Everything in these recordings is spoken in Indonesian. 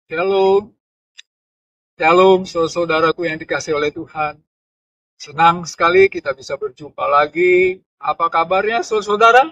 Shalom, shalom saudaraku yang dikasih oleh Tuhan. Senang sekali kita bisa berjumpa lagi. Apa kabarnya saudara?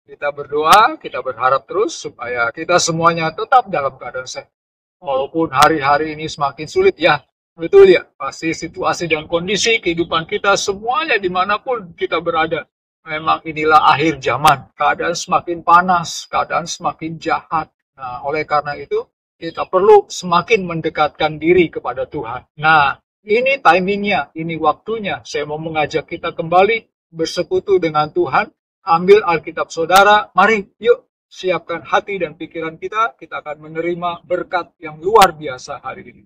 Kita berdoa, kita berharap terus supaya kita semuanya tetap dalam keadaan sehat. Walaupun hari-hari ini semakin sulit ya, betul ya, pasti situasi dan kondisi kehidupan kita semuanya dimanapun kita berada. Memang inilah akhir zaman, keadaan semakin panas, keadaan semakin jahat. Nah, oleh karena itu, kita perlu semakin mendekatkan diri kepada Tuhan. Nah, ini timingnya, ini waktunya. Saya mau mengajak kita kembali bersekutu dengan Tuhan. Ambil Alkitab saudara, mari yuk siapkan hati dan pikiran kita akan menerima berkat yang luar biasa hari ini.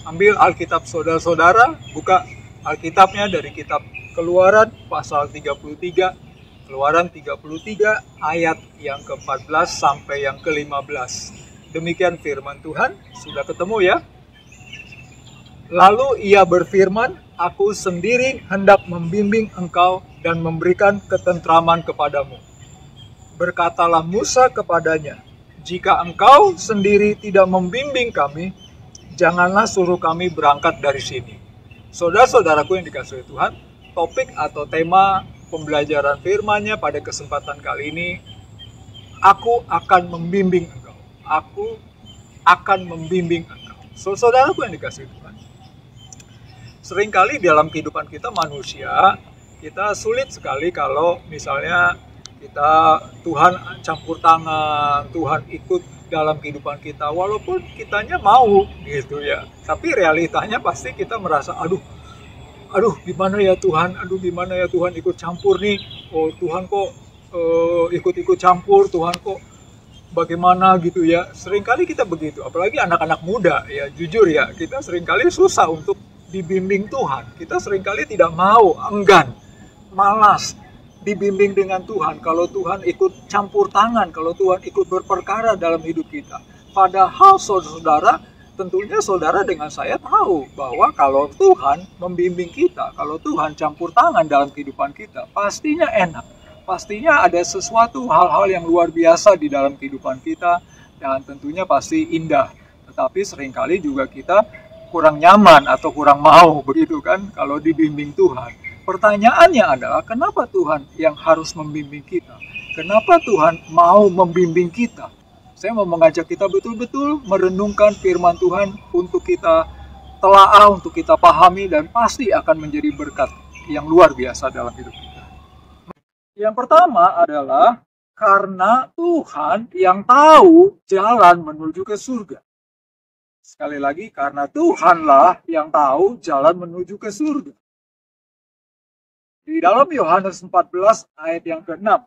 Ambil Alkitab saudara-saudara, buka Alkitabnya dari kitab Keluaran pasal 33, Keluaran 33 ayat yang ke-14 sampai yang ke-15. Demikian firman Tuhan, sudah ketemu ya? Lalu ia berfirman, aku sendiri hendak membimbing engkau dan memberikan ketentraman kepadamu. Berkatalah Musa kepadanya, jika engkau sendiri tidak membimbing kami, janganlah suruh kami berangkat dari sini. Saudara-saudaraku yang dikasihi Tuhan, topik atau tema pembelajaran firman-Nya pada kesempatan kali ini, aku akan membimbing engkau. Aku akan membimbing engkau. Saudaraku yang dikasihi Tuhan, seringkali dalam kehidupan kita manusia, kita sulit sekali kalau misalnya Tuhan campur tangan, Tuhan ikut dalam kehidupan kita, walaupun kitanya mau gitu ya. Tapi realitanya pasti kita merasa, aduh gimana ya Tuhan, gimana ya Tuhan ikut campur nih. Oh Tuhan kok ikut-ikut campur, Tuhan kok bagaimana gitu ya. Seringkali kita begitu, apalagi anak-anak muda ya, jujur ya, kita seringkali susah untuk dibimbing Tuhan. Kita seringkali tidak mau, enggan, malas dibimbing dengan Tuhan, kalau Tuhan ikut campur tangan, kalau Tuhan ikut berperkara dalam hidup kita. Padahal saudara, tentunya saudara dengan saya tahu bahwa kalau Tuhan membimbing kita, kalau Tuhan campur tangan dalam kehidupan kita, pastinya enak. Pastinya ada sesuatu hal-hal yang luar biasa di dalam kehidupan kita, dan tentunya pasti indah. Tetapi seringkali juga kita kurang nyaman atau kurang mau, begitu kan, kalau dibimbing Tuhan. Pertanyaannya adalah, kenapa Tuhan yang harus membimbing kita? Kenapa Tuhan mau membimbing kita? Saya mau mengajak kita betul-betul merenungkan firman Tuhan untuk kita telaah, untuk kita pahami, dan pasti akan menjadi berkat yang luar biasa dalam hidup kita. Yang pertama adalah karena Tuhan yang tahu jalan menuju ke surga. Sekali lagi, karena Tuhanlah yang tahu jalan menuju ke surga. Di dalam Yohanes 14 ayat yang ke-6,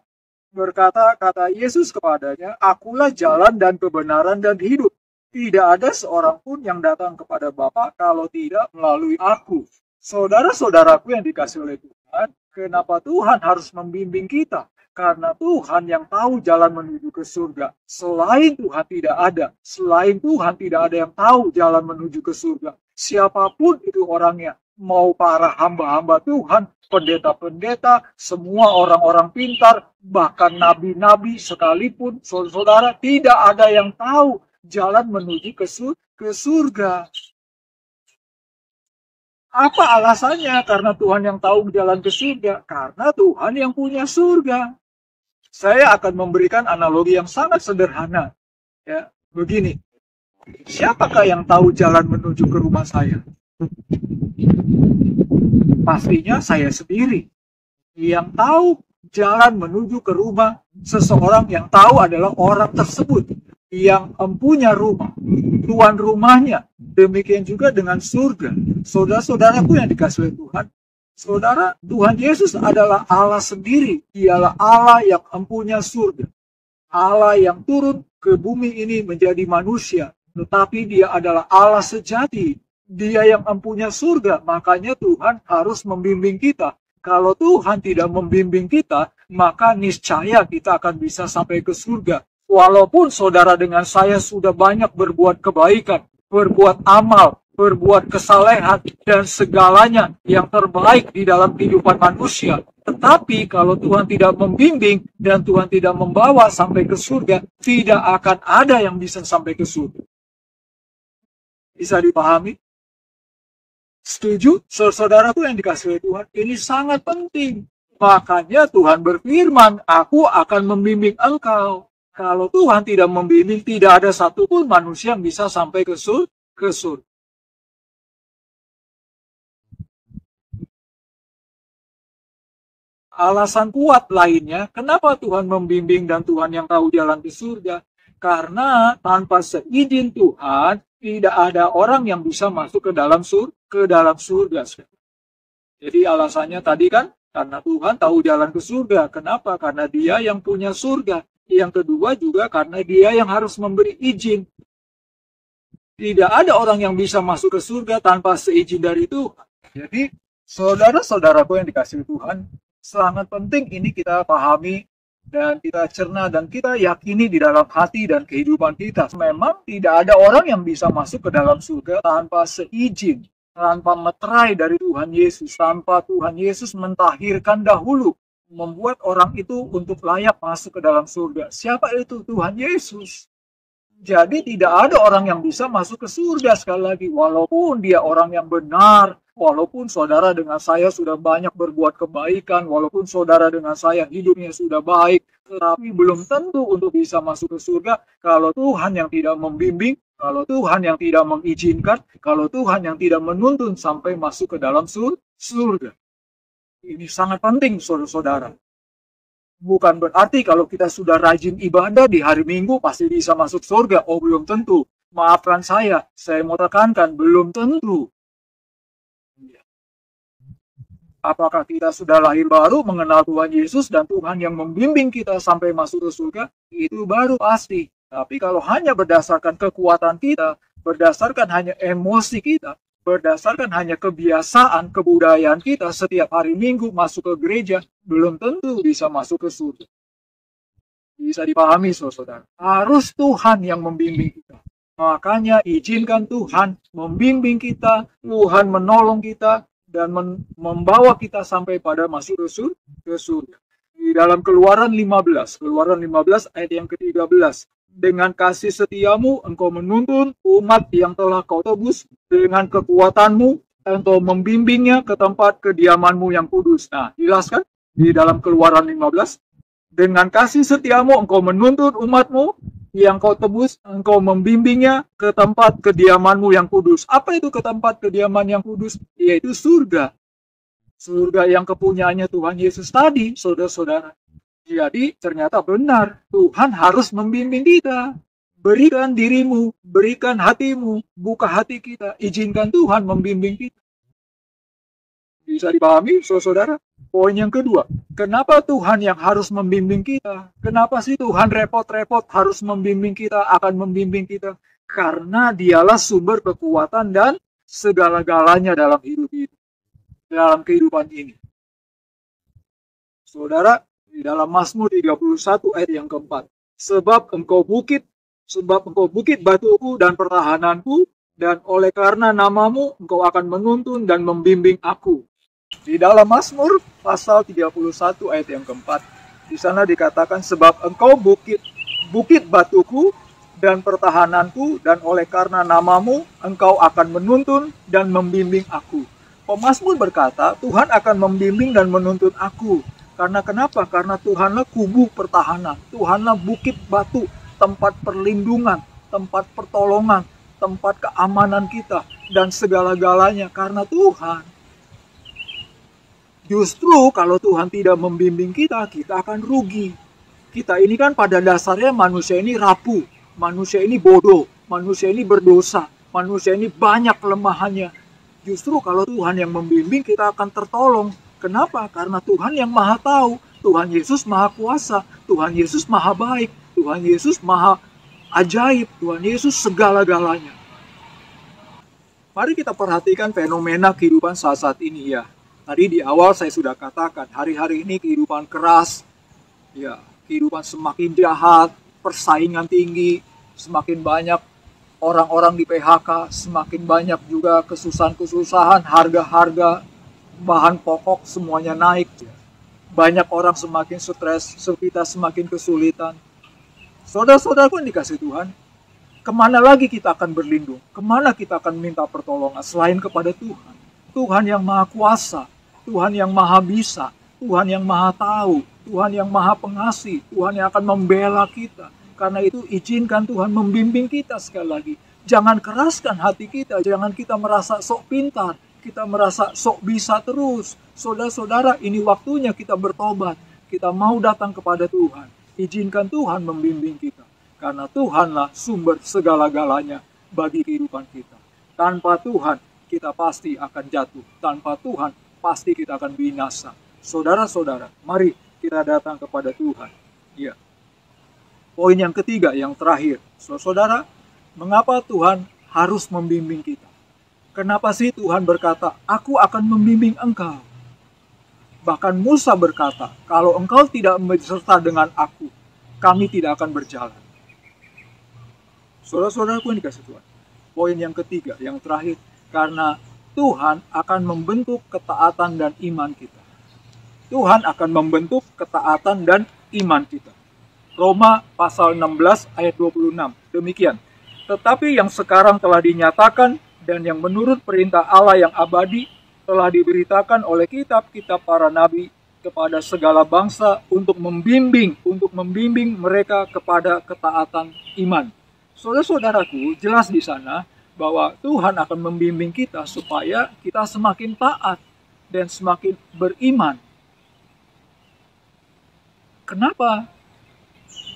kata Yesus kepadanya, akulah jalan dan kebenaran dan hidup. Tidak ada seorang pun yang datang kepada Bapa kalau tidak melalui aku. Saudara-saudaraku yang dikasih oleh Tuhan, kenapa Tuhan harus membimbing kita? Karena Tuhan yang tahu jalan menuju ke surga. Selain Tuhan tidak ada. Selain Tuhan tidak ada yang tahu jalan menuju ke surga. Siapapun itu orangnya. Mau para hamba-hamba Tuhan, pendeta-pendeta, semua orang-orang pintar, bahkan nabi-nabi sekalipun, saudara, tidak ada yang tahu jalan menuju ke surga. Apa alasannya? Karena Tuhan yang tahu jalan ke surga. Karena Tuhan yang punya surga. Saya akan memberikan analogi yang sangat sederhana. Ya, begini. Siapakah yang tahu jalan menuju ke rumah saya? Pastinya saya sendiri. Yang tahu jalan menuju ke rumah seseorang yang tahu adalah orang tersebut yang mempunyai rumah, tuan rumahnya. Demikian juga dengan surga. Saudara-saudaraku yang dikasihi Tuhan, saudara, Tuhan Yesus adalah Allah sendiri. Dialah Allah yang mempunyai surga. Allah yang turun ke bumi ini menjadi manusia. Tetapi dia adalah Allah sejati. Dia yang mempunyai surga, makanya Tuhan harus membimbing kita. Kalau Tuhan tidak membimbing kita, maka niscaya kita akan bisa sampai ke surga. Walaupun saudara dengan saya sudah banyak berbuat kebaikan, berbuat amal, berbuat kesalehan, dan segalanya yang terbaik di dalam kehidupan manusia. Tetapi kalau Tuhan tidak membimbing dan Tuhan tidak membawa sampai ke surga, tidak akan ada yang bisa sampai ke surga. Bisa dipahami? Setuju? Saudaraku yang dikasihi Tuhan, ini sangat penting. Makanya Tuhan berfirman, aku akan membimbing engkau. Kalau Tuhan tidak membimbing, tidak ada satupun manusia yang bisa sampai ke surga. Alasan kuat lainnya, kenapa Tuhan membimbing dan Tuhan yang tahu jalan ke surga? Karena tanpa seizin Tuhan, tidak ada orang yang bisa masuk ke dalam surga. Jadi alasannya tadi kan, karena Tuhan tahu jalan ke surga. Kenapa? Karena Dia yang punya surga. Yang kedua juga karena Dia yang harus memberi izin. Tidak ada orang yang bisa masuk ke surga tanpa seizin dari Tuhan. Jadi, saudara-saudaraku yang dikasihi Tuhan, sangat penting ini kita pahami dan kita cerna dan kita yakini di dalam hati dan kehidupan kita. Memang tidak ada orang yang bisa masuk ke dalam surga tanpa seizin, tanpa meterai dari Tuhan Yesus, tanpa Tuhan Yesus mentahirkan dahulu, membuat orang itu untuk layak masuk ke dalam surga. Siapa itu? Tuhan Yesus. Jadi tidak ada orang yang bisa masuk ke surga sekali lagi. Walaupun dia orang yang benar, walaupun saudara dengan saya sudah banyak berbuat kebaikan, walaupun saudara dengan saya hidupnya sudah baik, tetapi belum tentu untuk bisa masuk ke surga kalau Tuhan yang tidak membimbing, kalau Tuhan yang tidak mengizinkan, kalau Tuhan yang tidak menuntun sampai masuk ke dalam surga. Ini sangat penting, saudara-saudara. Bukan berarti kalau kita sudah rajin ibadah di hari Minggu pasti bisa masuk surga. Oh, belum tentu. Maafkan saya mau tekankan, belum tentu. Apakah kita sudah lahir baru mengenal Tuhan Yesus dan Tuhan yang membimbing kita sampai masuk ke surga? Itu baru pasti. Tapi kalau hanya berdasarkan kekuatan kita, berdasarkan hanya emosi kita, berdasarkan hanya kebiasaan, kebudayaan kita setiap hari Minggu masuk ke gereja, belum tentu bisa masuk ke surga. Bisa dipahami, saudara. Harus Tuhan yang membimbing kita. Makanya izinkan Tuhan membimbing kita, Tuhan menolong kita, dan membawa kita sampai pada masuk ke surga. Di dalam Keluaran 15 ayat yang ke-13. Dengan kasih setiamu engkau menuntun umat yang telah kau tebus, dengan kekuatanmu engkau membimbingnya ke tempat kediamanmu yang kudus. Nah, jelaskan di dalam Keluaran 15. Dengan kasih setiamu engkau menuntun umatmu yang kau tebus, engkau membimbingnya ke tempat kediamanmu yang kudus. Apa itu ke tempat kediaman yang kudus? Yaitu surga. Surga yang kepunyaannya Tuhan Yesus tadi, saudara-saudara. Jadi ternyata benar, Tuhan harus membimbing kita. Berikan dirimu, berikan hatimu, buka hati kita, izinkan Tuhan membimbing kita. Bisa dipahami, saudara? Poin yang kedua, kenapa Tuhan yang harus membimbing kita? Kenapa sih Tuhan repot-repot harus membimbing kita, akan membimbing kita? Karena Dialah sumber kekuatan dan segala-galanya dalam hidup kita, dalam kehidupan ini. Saudara, di dalam Mazmur 31 ayat yang keempat. Sebab engkau bukit batuku dan pertahananku, dan oleh karena namamu engkau akan menuntun dan membimbing aku. Di dalam Mazmur pasal 31 ayat yang keempat. Di sana dikatakan sebab engkau bukit batuku dan pertahananku, dan oleh karena namamu engkau akan menuntun dan membimbing aku. Pemazmur berkata Tuhan akan membimbing dan menuntun aku. Karena kenapa? Karena Tuhanlah kubu pertahanan, Tuhanlah bukit batu, tempat perlindungan, tempat pertolongan, tempat keamanan kita, dan segala-galanya karena Tuhan. Justru kalau Tuhan tidak membimbing kita, kita akan rugi. Kita ini kan pada dasarnya manusia ini rapuh, manusia ini bodoh, manusia ini berdosa, manusia ini banyak kelemahannya. Justru kalau Tuhan yang membimbing, kita akan tertolong. Kenapa? Karena Tuhan yang maha tahu, Tuhan Yesus maha kuasa, Tuhan Yesus maha baik, Tuhan Yesus maha ajaib, Tuhan Yesus segala-galanya. Mari kita perhatikan fenomena kehidupan saat ini ya. Tadi di awal saya sudah katakan, hari-hari ini kehidupan keras, ya, kehidupan semakin jahat, persaingan tinggi, semakin banyak orang-orang di PHK, semakin banyak juga kesusahan-kesusahan, harga-harga bahan pokok semuanya naik. Banyak orang semakin stres, kita semakin kesulitan. Saudara-saudaraku yang dikasih Tuhan, Kemana lagi kita akan berlindung? Kemana kita akan minta pertolongan selain kepada Tuhan? Tuhan yang Maha Kuasa, Tuhan yang Maha Bisa, Tuhan yang Maha Tahu, Tuhan yang Maha Pengasih, Tuhan yang akan membela kita. Karena itu izinkan Tuhan membimbing kita sekali lagi. Jangan keraskan hati kita, jangan kita merasa sok pintar, kita merasa sok bisa terus. Saudara-saudara, ini waktunya kita bertobat. Kita mau datang kepada Tuhan. Izinkan Tuhan membimbing kita. Karena Tuhanlah sumber segala-galanya bagi kehidupan kita. Tanpa Tuhan, kita pasti akan jatuh. Tanpa Tuhan, pasti kita akan binasa. Saudara-saudara, mari kita datang kepada Tuhan. Ya. Poin yang ketiga, yang terakhir. Saudara, mengapa Tuhan harus membimbing kita? Kenapa sih Tuhan berkata, aku akan membimbing engkau? Bahkan Musa berkata, kalau engkau tidak berserta dengan aku, kami tidak akan berjalan. Saudara-saudaraku yang dikasih Tuhan. Poin yang ketiga, yang terakhir. Karena Tuhan akan membentuk ketaatan dan iman kita. Tuhan akan membentuk ketaatan dan iman kita. Roma pasal 16 ayat 26. Demikian. Tetapi yang sekarang telah dinyatakan dan yang menurut perintah Allah yang abadi telah diberitakan oleh kitab-kitab para nabi kepada segala bangsa untuk membimbing mereka kepada ketaatan iman. Saudara-saudaraku, jelas di sana bahwa Tuhan akan membimbing kita supaya kita semakin taat dan semakin beriman. Kenapa?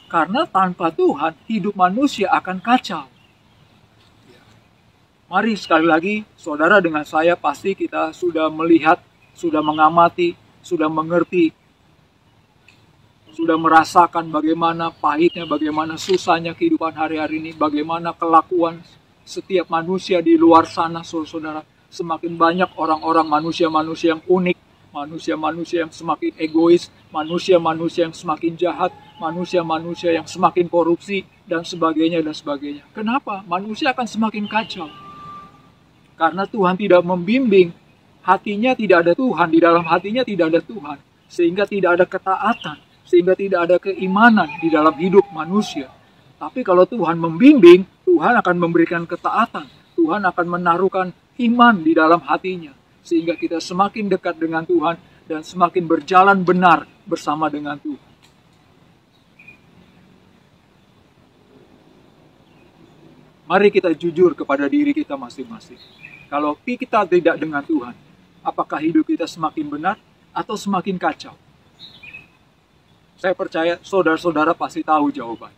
Karena tanpa Tuhan, hidup manusia akan kacau. Mari sekali lagi, saudara dengan saya pasti kita sudah melihat, sudah mengamati, sudah mengerti, sudah merasakan bagaimana pahitnya, bagaimana susahnya kehidupan hari-hari ini, bagaimana kelakuan setiap manusia di luar sana, saudara. Semakin banyak orang-orang manusia-manusia yang unik, manusia-manusia yang semakin egois, manusia-manusia yang semakin jahat, manusia-manusia yang semakin korupsi, dan sebagainya, dan sebagainya. Kenapa? Manusia akan semakin kacau. Karena Tuhan tidak membimbing, hatinya tidak ada Tuhan, di dalam hatinya tidak ada Tuhan. Sehingga tidak ada ketaatan, sehingga tidak ada keimanan di dalam hidup manusia. Tapi kalau Tuhan membimbing, Tuhan akan memberikan ketaatan. Tuhan akan menaruhkan iman di dalam hatinya. Sehingga kita semakin dekat dengan Tuhan dan semakin berjalan benar bersama dengan Tuhan. Mari kita jujur kepada diri kita masing-masing. Kalau kita tidak dengan Tuhan, apakah hidup kita semakin benar atau semakin kacau? Saya percaya saudara-saudara pasti tahu jawaban.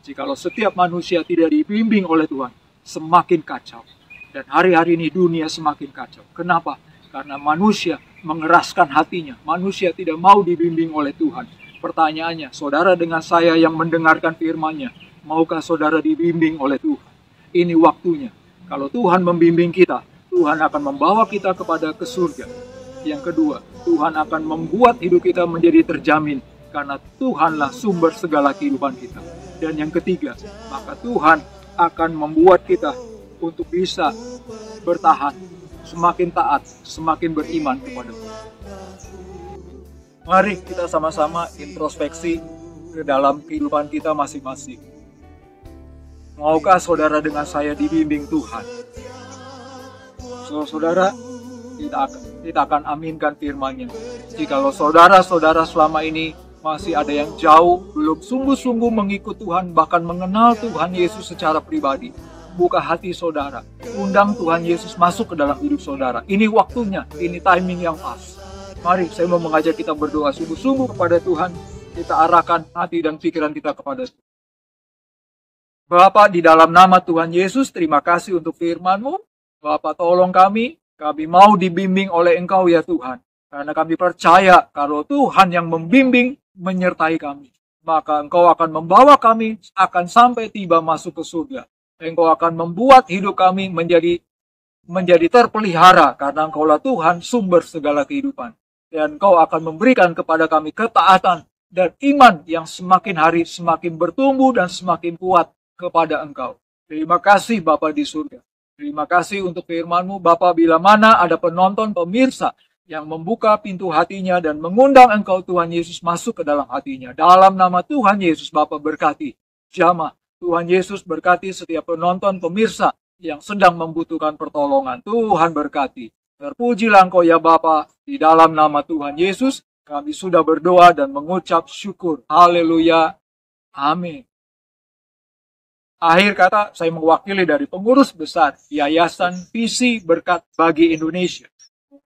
Jikalau setiap manusia tidak dibimbing oleh Tuhan, semakin kacau. Dan hari-hari ini dunia semakin kacau. Kenapa? Karena manusia mengeraskan hatinya. Manusia tidak mau dibimbing oleh Tuhan. Pertanyaannya, saudara dengan saya yang mendengarkan firman-Nya, maukah saudara dibimbing oleh Tuhan? Ini waktunya. Kalau Tuhan membimbing kita, Tuhan akan membawa kita kepada ke surga. Yang kedua, Tuhan akan membuat hidup kita menjadi terjamin. Karena Tuhanlah sumber segala kehidupan kita. Dan yang ketiga, maka Tuhan akan membuat kita untuk bisa bertahan, semakin taat, semakin beriman kepada Tuhan. Mari kita sama-sama introspeksi ke dalam kehidupan kita masing-masing. Maukah saudara dengan saya dibimbing Tuhan? Saudara, kita akan aminkan firman-Nya. Jikalau saudara-saudara selama ini masih ada yang jauh, belum sungguh-sungguh mengikut Tuhan, bahkan mengenal Tuhan Yesus secara pribadi, buka hati saudara, undang Tuhan Yesus masuk ke dalam hidup saudara. Ini waktunya, ini timing yang pas. Mari saya mau mengajak kita berdoa sungguh-sungguh kepada Tuhan. Kita arahkan hati dan pikiran kita kepada Tuhan. Bapa, di dalam nama Tuhan Yesus, terima kasih untuk firman-Mu. Bapa, tolong kami mau dibimbing oleh Engkau ya Tuhan. Karena kami percaya kalau Tuhan yang membimbing menyertai kami, maka Engkau akan membawa kami akan sampai tiba masuk ke surga. Engkau akan membuat hidup kami menjadi terpelihara karena Engkaulah Tuhan sumber segala kehidupan. Dan Engkau akan memberikan kepada kami ketaatan dan iman yang semakin hari semakin bertumbuh dan semakin kuat kepada Engkau. Terima kasih Bapa di surga. Terima kasih untuk firman-Mu Bapa, bila mana ada penonton pemirsa yang membuka pintu hatinya dan mengundang Engkau Tuhan Yesus masuk ke dalam hatinya. Dalam nama Tuhan Yesus Bapa berkati. Jamah Tuhan Yesus berkati setiap penonton pemirsa yang sedang membutuhkan pertolongan. Tuhan berkati. Terpujilah Engkau ya Bapa, di dalam nama Tuhan Yesus kami sudah berdoa dan mengucap syukur. Haleluya. Amin. Akhir kata, saya mewakili dari pengurus besar Yayasan Visi Berkat Bagi Indonesia.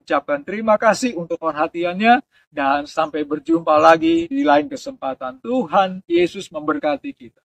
Ucapkan terima kasih untuk perhatiannya dan sampai berjumpa lagi di lain kesempatan. Tuhan Yesus memberkati kita.